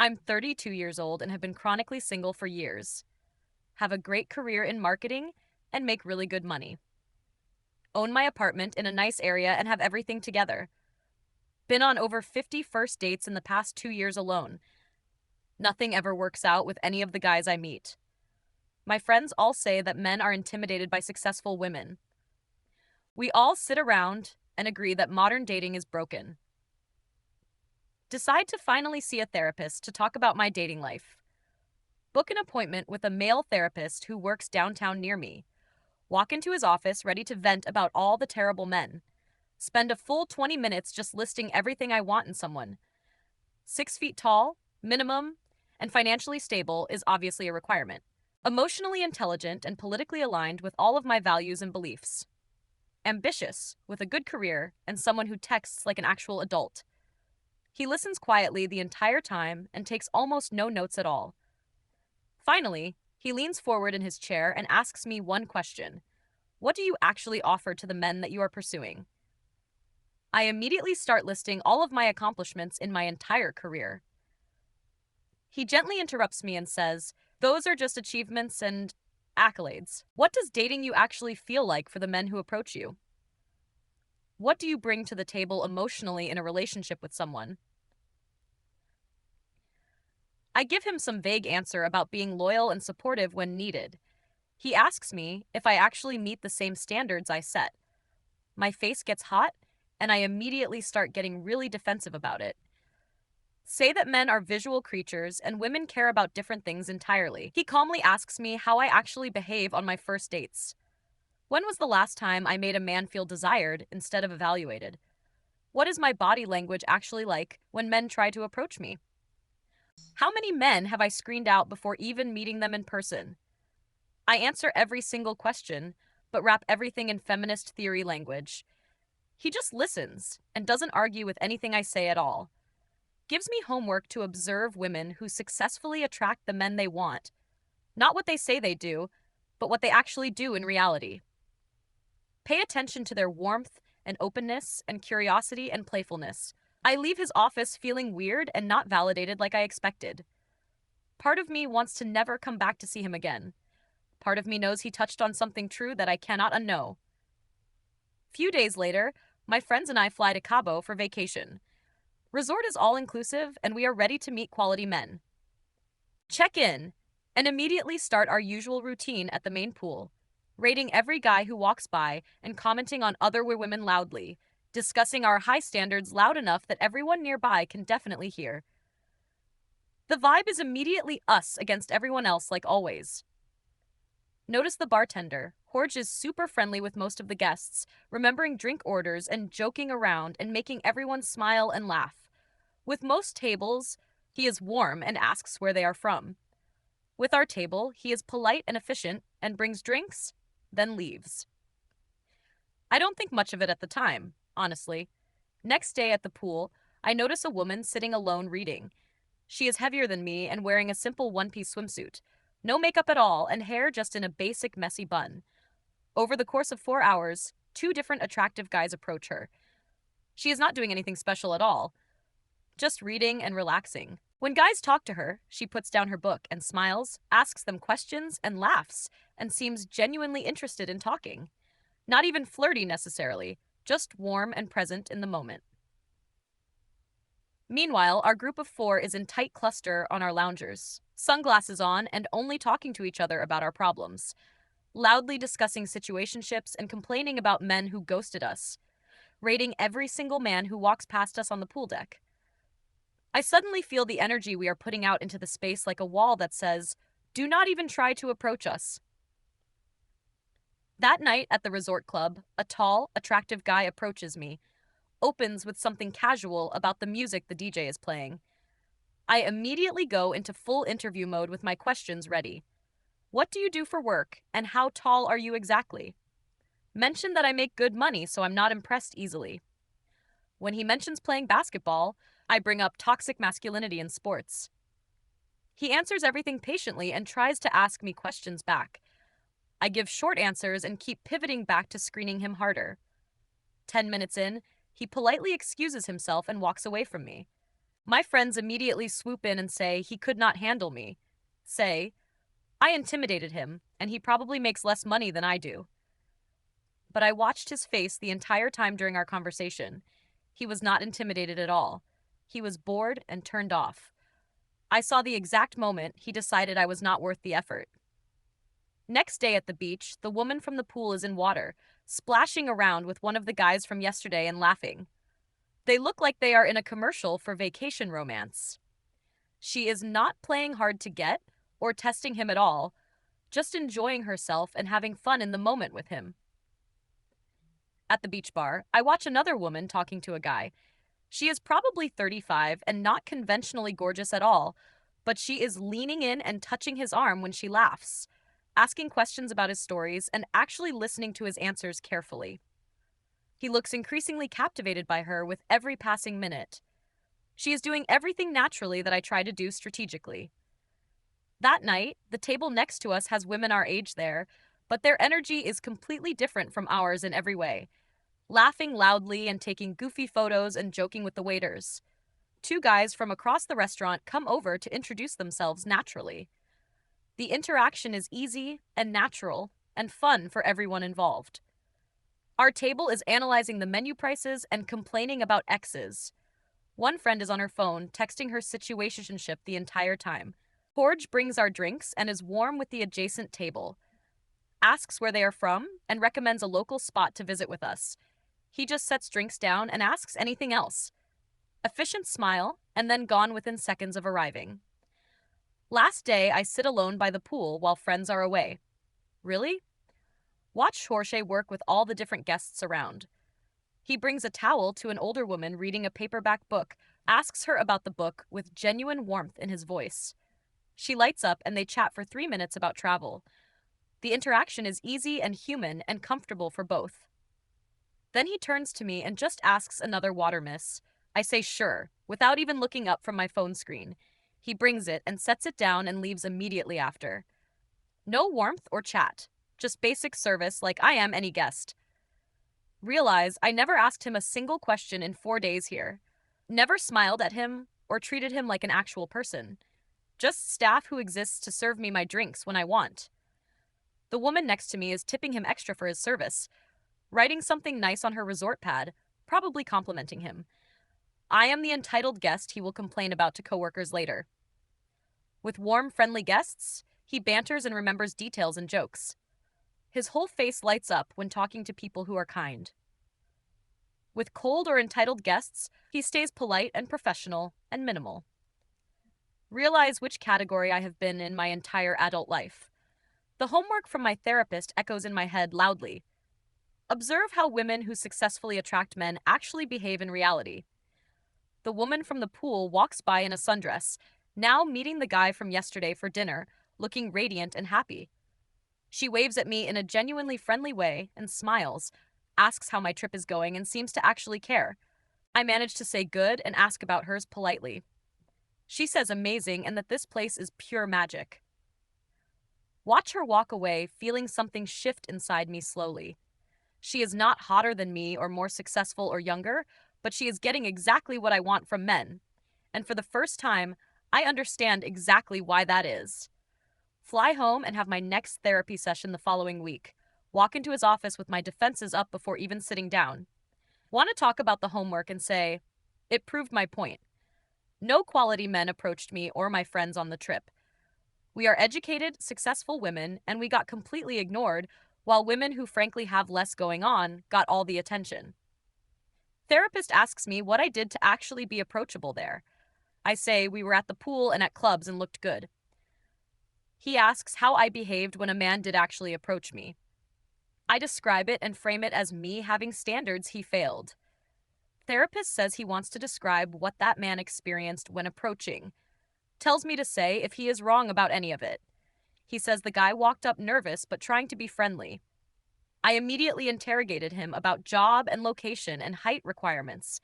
I'm 32 years old and have been chronically single for years. Have a great career in marketing and make really good money. Own my apartment in a nice area and have everything together. Been on over 50 first dates in the past 2 years alone. Nothing ever works out with any of the guys I meet. My friends all say that men are intimidated by successful women. We all sit around and agree that modern dating is broken. Decide to finally see a therapist to talk about my dating life. Book an appointment with a male therapist who works downtown near me. Walk into his office ready to vent about all the terrible men. Spend a full 20 minutes just listing everything I want in someone. 6 feet tall, minimum, and financially stable is obviously a requirement. Emotionally intelligent and politically aligned with all of my values and beliefs. Ambitious, with a good career, and someone who texts like an actual adult. He listens quietly the entire time and takes almost no notes at all. Finally, he leans forward in his chair and asks me one question. What do you actually offer to the men that you are pursuing? I immediately start listing all of my accomplishments in my entire career. He gently interrupts me and says, "Those are just achievements and accolades. What does dating you actually feel like for the men who approach you? What do you bring to the table emotionally in a relationship with someone?" I give him some vague answer about being loyal and supportive when needed. He asks me if I actually meet the same standards I set. My face gets hot, and I immediately start getting really defensive about it. Say that men are visual creatures and women care about different things entirely. He calmly asks me how I actually behave on my first dates. When was the last time I made a man feel desired instead of evaluated? What is my body language actually like when men try to approach me? How many men have I screened out before even meeting them in person? I answer every single question, but wrap everything in feminist theory language. He just listens and doesn't argue with anything I say at all. Gives me homework to observe women who successfully attract the men they want. Not what they say they do, but what they actually do in reality. Pay attention to their warmth and openness and curiosity and playfulness. I leave his office feeling weird and not validated like I expected. Part of me wants to never come back to see him again. Part of me knows he touched on something true that I cannot unknow. Few days later, my friends and I fly to Cabo for vacation. Resort is all-inclusive, and we are ready to meet quality men. Check in, and immediately start our usual routine at the main pool, rating every guy who walks by and commenting on other women loudly, discussing our high standards loud enough that everyone nearby can definitely hear. The vibe is immediately us against everyone else like always. Notice the bartender. Jorge is super friendly with most of the guests, remembering drink orders and joking around and making everyone smile and laugh. With most tables, he is warm and asks where they are from. With our table, he is polite and efficient and brings drinks, then leaves. I don't think much of it at the time, honestly. Next day at the pool, I notice a woman sitting alone reading. She is heavier than me and wearing a simple one-piece swimsuit. No makeup at all and hair just in a basic messy bun. Over the course of 4 hours, 2 different attractive guys approach her. She is not doing anything special at all, just reading and relaxing. When guys talk to her, she puts down her book and smiles, asks them questions, and laughs, and seems genuinely interested in talking. Not even flirty necessarily, just warm and present in the moment. Meanwhile, our group of 4 is in tight cluster on our loungers, sunglasses on and only talking to each other about our problems, loudly discussing situationships and complaining about men who ghosted us, rating every single man who walks past us on the pool deck. I suddenly feel the energy we are putting out into the space like a wall that says, "Do not even try to approach us." That night at the resort club, a tall, attractive guy approaches me, opens with something casual about the music the DJ is playing. I immediately go into full interview mode with my questions ready. What do you do for work, and how tall are you exactly? Mention that I make good money, so I'm not impressed easily. When he mentions playing basketball, I bring up toxic masculinity in sports. He answers everything patiently and tries to ask me questions back. I give short answers and keep pivoting back to screening him harder. 10 minutes in, he politely excuses himself and walks away from me. My friends immediately swoop in and say he could not handle me. Say, I intimidated him, and he probably makes less money than I do. But I watched his face the entire time during our conversation. He was not intimidated at all. He was bored and turned off. I saw the exact moment he decided I was not worth the effort. Next day at the beach, the woman from the pool is in water, splashing around with one of the guys from yesterday and laughing. They look like they are in a commercial for vacation romance. She is not playing hard to get or testing him at all, just enjoying herself and having fun in the moment with him. At the beach bar, I watch another woman talking to a guy. She is probably 35 and not conventionally gorgeous at all, but she is leaning in and touching his arm when she laughs, asking questions about his stories and actually listening to his answers carefully. He looks increasingly captivated by her with every passing minute. She is doing everything naturally that I try to do strategically. That night, the table next to us has women our age there, but their energy is completely different from ours in every way, laughing loudly and taking goofy photos and joking with the waiters. Two guys from across the restaurant come over to introduce themselves naturally. The interaction is easy and natural and fun for everyone involved. Our table is analyzing the menu prices and complaining about exes. One friend is on her phone, texting her situationship the entire time. Porge brings our drinks and is warm with the adjacent table, asks where they are from, and recommends a local spot to visit with us. He just sets drinks down and asks anything else. Efficient smile, and then gone within seconds of arriving. Last day, I sit alone by the pool while friends are away. Really? Watch Jorge work with all the different guests around. He brings a towel to an older woman reading a paperback book, asks her about the book with genuine warmth in his voice. She lights up and they chat for 3 minutes about travel. The interaction is easy and human and comfortable for both. Then he turns to me and just asks another water miss. I say sure, without even looking up from my phone screen. He brings it and sets it down and leaves immediately after. No warmth or chat, just basic service like I am any guest. Realize I never asked him a single question in 4 days here. Never smiled at him or treated him like an actual person. Just staff who exists to serve me my drinks when I want. The woman next to me is tipping him extra for his service, writing something nice on her resort pad, probably complimenting him. I am the entitled guest he will complain about to coworkers later. With warm, friendly guests, he banters and remembers details and jokes. His whole face lights up when talking to people who are kind. With cold or entitled guests, he stays polite and professional and minimal. Realize which category I have been in my entire adult life. The homework from my therapist echoes in my head loudly. Observe how women who successfully attract men actually behave in reality. The woman from the pool walks by in a sundress, now meeting the guy from yesterday for dinner, looking radiant and happy. She waves at me in a genuinely friendly way and smiles, asks how my trip is going, and seems to actually care. I manage to say good and ask about hers politely. She says amazing and that this place is pure magic. Watch her walk away, feeling something shift inside me slowly. She is not hotter than me or more successful or younger, but she is getting exactly what I want from men. And for the first time, I understand exactly why that is. Fly home and have my next therapy session the following week. Walk into his office with my defenses up before even sitting down. Want to talk about the homework and say, it proved my point. No quality men approached me or my friends on the trip. We are educated, successful women, and we got completely ignored, while women who frankly have less going on got all the attention. Therapist asks me what I did to actually be approachable there. I say we were at the pool and at clubs and looked good. He asks how I behaved when a man did actually approach me. I describe it and frame it as me having standards he failed. Therapist says he wants to describe what that man experienced when approaching. Tells me to say if he is wrong about any of it. He says the guy walked up nervous but trying to be friendly. I immediately interrogated him about job and location and height requirements.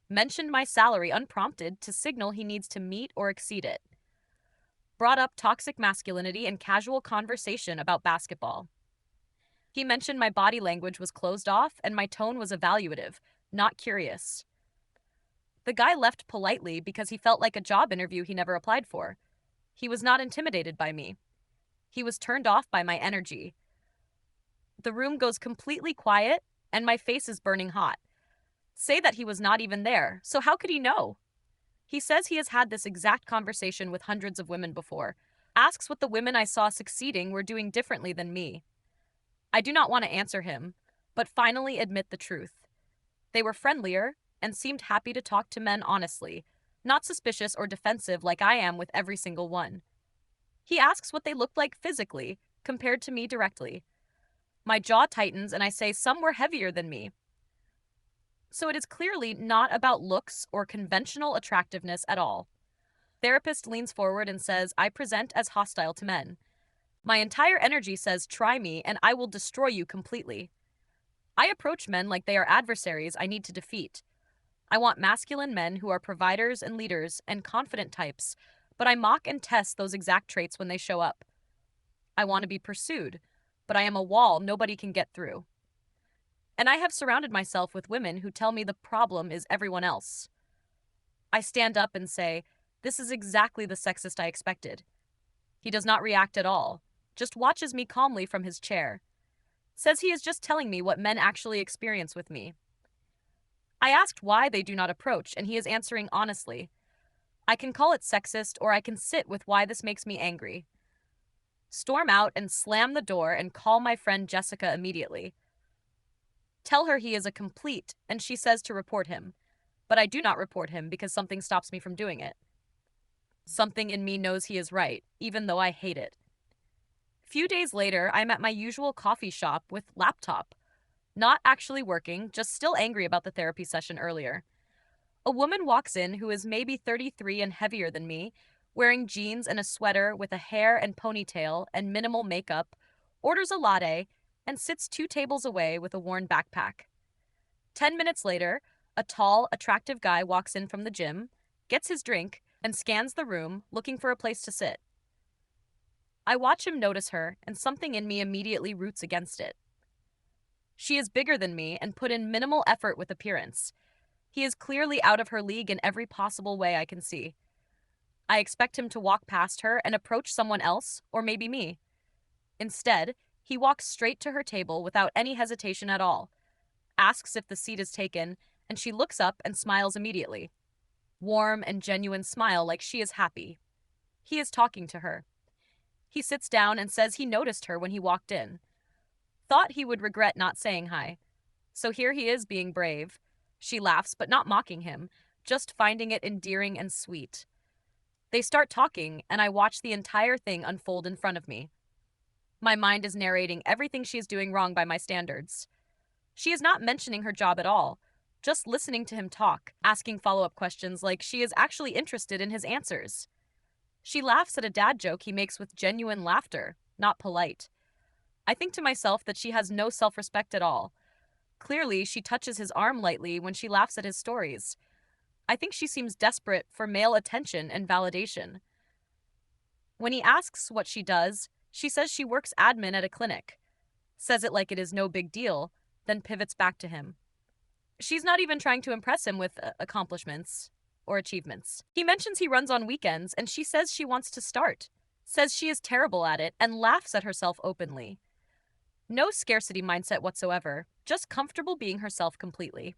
Mentioned my salary unprompted to signal he needs to meet or exceed it. Brought up toxic masculinity and casual conversation about basketball. He mentioned my body language was closed off and my tone was evaluative, not curious. The guy left politely because he felt like a job interview he never applied for. He was not intimidated by me. He was turned off by my energy. The room goes completely quiet, and my face is burning hot. Say that he was not even there, so how could he know? He says he has had this exact conversation with hundreds of women before. Asks what the women I saw succeeding were doing differently than me. I do not want to answer him, but finally admit the truth. They were friendlier and seemed happy to talk to men honestly, not suspicious or defensive like I am with every single one. He asks what they looked like physically, compared to me directly. My jaw tightens and I say some were heavier than me. So it is clearly not about looks or conventional attractiveness at all. Therapist leans forward and says, I present as hostile to men. My entire energy says, try me and I will destroy you completely. I approach men like they are adversaries I need to defeat. I want masculine men who are providers and leaders and confident types, but I mock and test those exact traits when they show up. I want to be pursued, but I am a wall nobody can get through. And I have surrounded myself with women who tell me the problem is everyone else. I stand up and say, this is exactly the sexist I expected. He does not react at all, just watches me calmly from his chair. Says he is just telling me what men actually experience with me. I asked why they do not approach, and he is answering honestly. I can call it sexist, or I can sit with why this makes me angry. Storm out and slam the door and call my friend Jessica immediately. Tell her he is a complete, and she says to report him. But I do not report him because something stops me from doing it. Something in me knows he is right, even though I hate it. Few days later, I'm at my usual coffee shop with laptop. Not actually working, just still angry about the therapy session earlier. A woman walks in who is maybe 33 and heavier than me, wearing jeans and a sweater with a hair and ponytail and minimal makeup, orders a latte, and sits 2 tables away with a worn backpack. 10 minutes later, a tall, attractive guy walks in from the gym, gets his drink, and scans the room, looking for a place to sit. I watch him notice her, and something in me immediately roots against it. She is bigger than me and put in minimal effort with appearance. He is clearly out of her league in every possible way I can see. I expect him to walk past her and approach someone else, or maybe me. Instead, he walks straight to her table without any hesitation at all, asks if the seat is taken, and she looks up and smiles immediately. Warm and genuine smile like she is happy. He is talking to her. He sits down and says he noticed her when he walked in. Thought he would regret not saying hi. So here he is being brave. She laughs, but not mocking him, just finding it endearing and sweet. They start talking, and I watch the entire thing unfold in front of me. My mind is narrating everything she is doing wrong by my standards. She is not mentioning her job at all, just listening to him talk, asking follow-up questions like she is actually interested in his answers. She laughs at a dad joke he makes with genuine laughter, not polite. I think to myself that she has no self-respect at all. Clearly, she touches his arm lightly when she laughs at his stories. I think she seems desperate for male attention and validation. When he asks what she does, she says she works admin at a clinic. Says it like it is no big deal, then pivots back to him. She's not even trying to impress him with accomplishments or achievements. He mentions he runs on weekends, and she says she wants to start. Says she is terrible at it and laughs at herself openly. No scarcity mindset whatsoever, just comfortable being herself completely.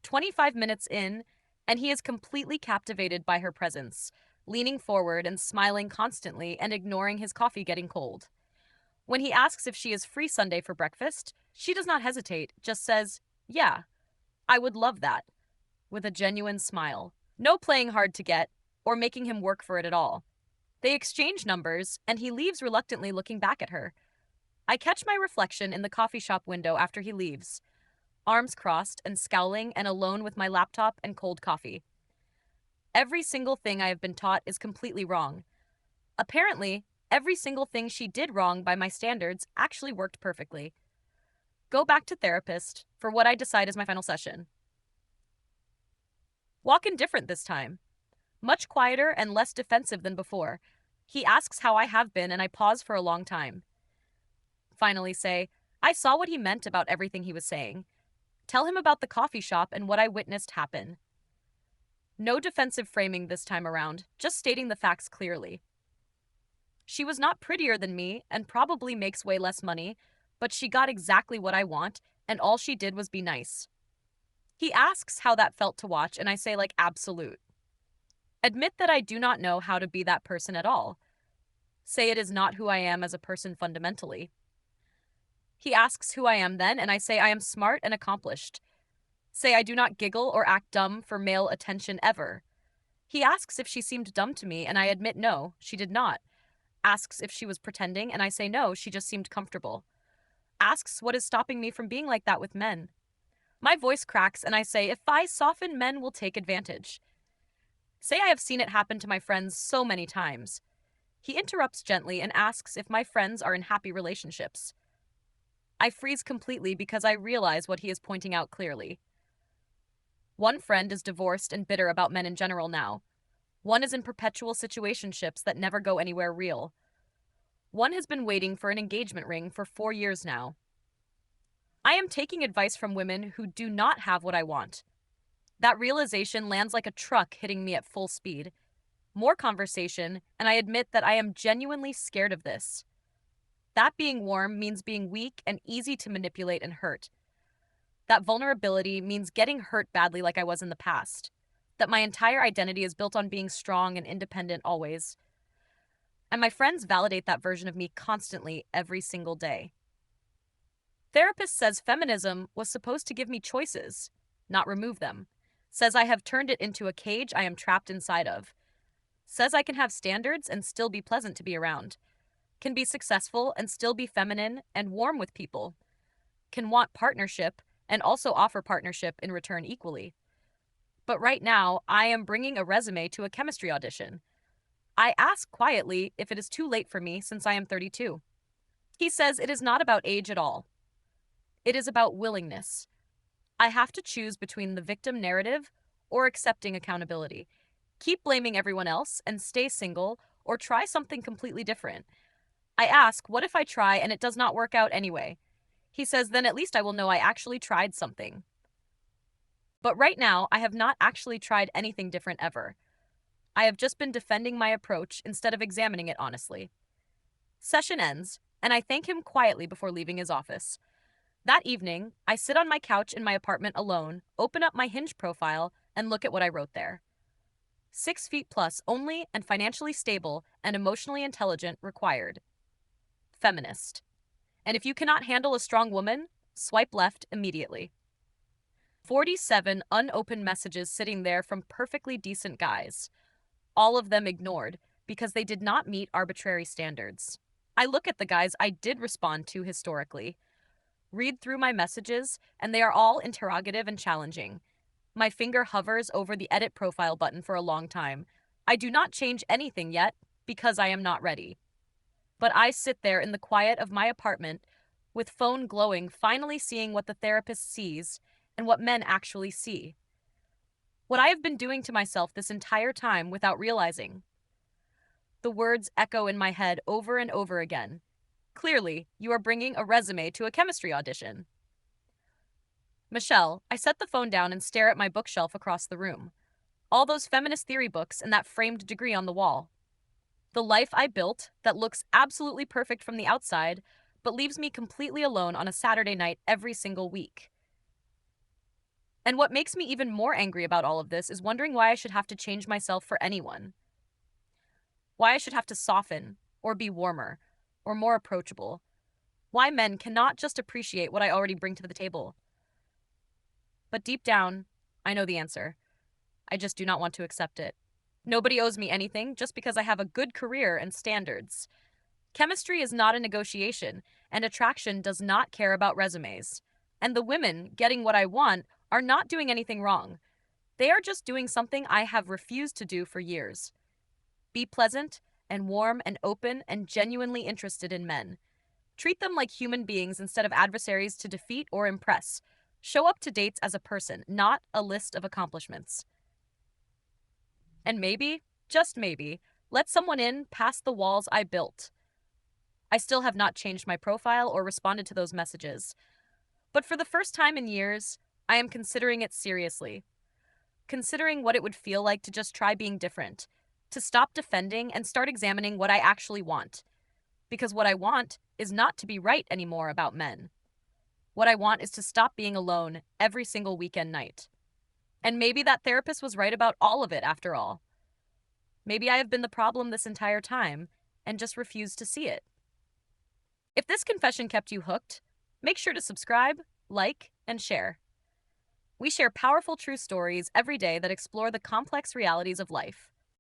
25 minutes in, and he is completely captivated by her presence, leaning forward and smiling constantly and ignoring his coffee getting cold. When he asks if she is free Sunday for breakfast, she does not hesitate, just says, yeah, I would love that, with a genuine smile. No playing hard to get, or making him work for it at all. They exchange numbers, and he leaves reluctantly looking back at her. I catch my reflection in the coffee shop window after he leaves, arms crossed and scowling and alone with my laptop and cold coffee. Every single thing I have been taught is completely wrong. Apparently, every single thing she did wrong by my standards actually worked perfectly. Go back to therapist for what I decide is my final session. Walk in different this time. Much quieter and less defensive than before. He asks how I have been, and I pause for a long time. Finally say, I saw what he meant about everything he was saying. Tell him about the coffee shop and what I witnessed happen. No defensive framing this time around, just stating the facts clearly. She was not prettier than me and probably makes way less money, but she got exactly what I want, and all she did was be nice. He asks how that felt to watch, and I say, like, absolute. Admit that I do not know how to be that person at all. Say it is not who I am as a person fundamentally. He asks who I am then, and I say I am smart and accomplished. Say I do not giggle or act dumb for male attention ever. He asks if she seemed dumb to me, and I admit no, she did not. Asks if she was pretending, and I say no, she just seemed comfortable. Asks what is stopping me from being like that with men. My voice cracks, and I say, if I soften, men will take advantage. Say I have seen it happen to my friends so many times. He interrupts gently and asks if my friends are in happy relationships. I freeze completely because I realize what he is pointing out clearly. One friend is divorced and bitter about men in general now. One is in perpetual situationships that never go anywhere real. One has been waiting for an engagement ring for 4 years now. I am taking advice from women who do not have what I want. That realization lands like a truck hitting me at full speed. More conversation, and I admit that I am genuinely scared of this. That being warm means being weak and easy to manipulate and hurt. That vulnerability means getting hurt badly like I was in the past. That my entire identity is built on being strong and independent always. And my friends validate that version of me constantly every single day. Therapist says feminism was supposed to give me choices, not remove them. Says I have turned it into a cage I am trapped inside of. Says I can have standards and still be pleasant to be around. Can be successful and still be feminine and warm with people. Can want partnership and also offer partnership in return equally. But right now, I am bringing a resume to a chemistry audition. I ask quietly if it is too late for me since I am 32. He says it is not about age at all. It is about willingness. I have to choose between the victim narrative or accepting accountability. Keep blaming everyone else and stay single, or try something completely different. I ask, what if I try and it does not work out anyway? He says, then at least I will know I actually tried something. But right now, I have not actually tried anything different ever. I have just been defending my approach instead of examining it honestly. Session ends, and I thank him quietly before leaving his office. That evening, I sit on my couch in my apartment alone, open up my Hinge profile, and look at what I wrote there. 6 feet plus only and financially stable and emotionally intelligent required. Feminist. And if you cannot handle a strong woman, swipe left immediately. 47 unopened messages sitting there from perfectly decent guys. All of them ignored because they did not meet arbitrary standards. I look at the guys I did respond to historically, read through my messages, and they are all interrogative and challenging. My finger hovers over the edit profile button for a long time. I do not change anything yet because I am not ready. But I sit there in the quiet of my apartment with phone glowing, finally seeing what the therapist sees and what men actually see. What I have been doing to myself this entire time without realizing. The words echo in my head over and over again. Clearly, you are bringing a resume to a chemistry audition. Michelle, I set the phone down and stare at my bookshelf across the room. All those feminist theory books and that framed degree on the wall. The life I built that looks absolutely perfect from the outside, but leaves me completely alone on a Saturday night every single week. And what makes me even more angry about all of this is wondering why I should have to change myself for anyone. Why I should have to soften, or be warmer, or more approachable. Why men cannot just appreciate what I already bring to the table. But deep down, I know the answer. I just do not want to accept it. Nobody owes me anything just because I have a good career and standards. Chemistry is not a negotiation, and attraction does not care about resumes. And the women getting what I want are not doing anything wrong. They are just doing something I have refused to do for years. Be pleasant and warm and open and genuinely interested in men. Treat them like human beings instead of adversaries to defeat or impress. Show up to dates as a person, not a list of accomplishments. And maybe, just maybe, let someone in past the walls I built. I still have not changed my profile or responded to those messages. But for the first time in years, I am considering it seriously. considering what it would feel like to just try being different, to stop defending and start examining what I actually want. Because what I want is not to be right anymore about men. What I want is to stop being alone every single weekend night. And maybe that therapist was right about all of it after all. Maybe I have been the problem this entire time and just refused to see it. If this confession kept you hooked, make sure to subscribe, like, and share. We share powerful true stories every day that explore the complex realities of life.